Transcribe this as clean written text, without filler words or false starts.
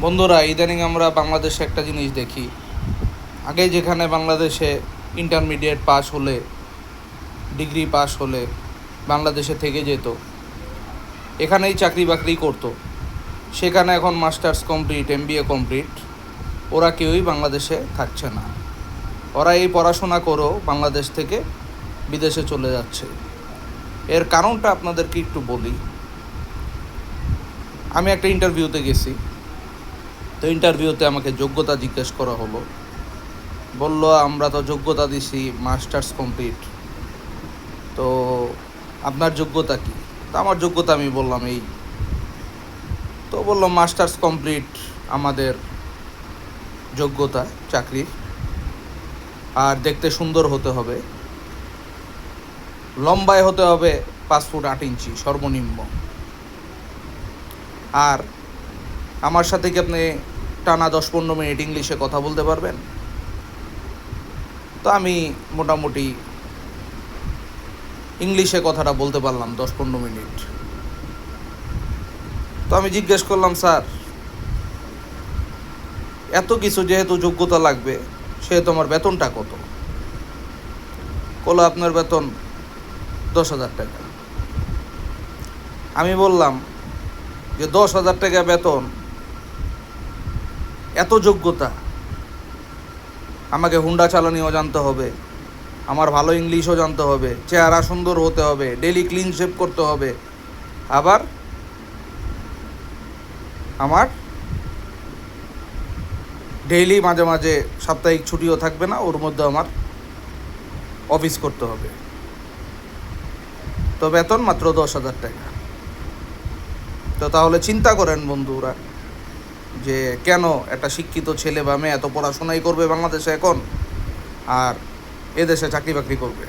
বন্ধুরা, ইদানিং আমরা বাংলাদেশে একটা জিনিস দেখি। আগে যেখানে বাংলাদেশে ইন্টারমিডিয়েট পাস হলে, ডিগ্রি পাস হলে বাংলাদেশে থেকে যেত, এখানেই চাকরি বাকরি করতো, সেখানে এখন মাস্টার্স কমপ্লিট, এমবিএ কমপ্লিট, ওরা কেউই বাংলাদেশে থাকছে না। ওরা এই পড়াশোনা করেও বাংলাদেশ থেকে বিদেশে চলে যাচ্ছে। এর কারণটা আপনাদেরকে একটু বলি। আমি একটা ইন্টারভিউতে গেছি, তো ইন্টারভিউতে আমাকে যোগ্যতা জিজ্ঞেস করা হলো। বলল, আমরা তো যোগ্যতা দিছি মাস্টার্স কমপ্লিট, তো আপনার যোগ্যতা কী? তো আমার যোগ্যতা আমি বললাম এই। তো বললো, মাস্টার্স কমপ্লিট আমাদের যোগ্যতা চাকরির, আর দেখতে সুন্দর হতে হবে, লম্বায় হতে হবে 5 ফুট 8 ইঞ্চি সর্বনিম্ন, আর আমার সাথে কি আপনি টানা 10-15 মিনিট ইংলিশে কথা বলতে পারবেন? তো আমি মোটামুটি ইংলিশে কথাটা বলতে পারলাম 10-15 মিনিট। তো আমি জিজ্ঞেস করলাম, স্যার, এত কিছু যেহেতু যোগ্যতা লাগবে, সেহেতু আমার বেতনটা কত? বলল, আপনার বেতন 10,000 টাকা। আমি বললাম যে 10,000 টাকা বেতন, এত যোগ্যতা, আমাকে হুন্ডা চালানিও জানতে হবে, আমার ভালো ইংলিশও জানতে হবে, চেহারা সুন্দর হতে হবে, ডেলি ক্লিন শেভ করতে হবে, আবার আমার ডেইলি মাঝে মাঝে সাপ্তাহিক ছুটিও থাকবে না, ওর মধ্যে আমার অফিস করতে হবে। তো বেতন মাত্র 10,000 টাকা। তো তাহলে চিন্তা করেন বন্ধুরা, যে কেন একটা শিক্ষিত ছেলে বা মেয়ে এত পড়াশোনাই করবে বাংলাদেশে এখন, আর এদেশে চাকরি বাকরি করবে।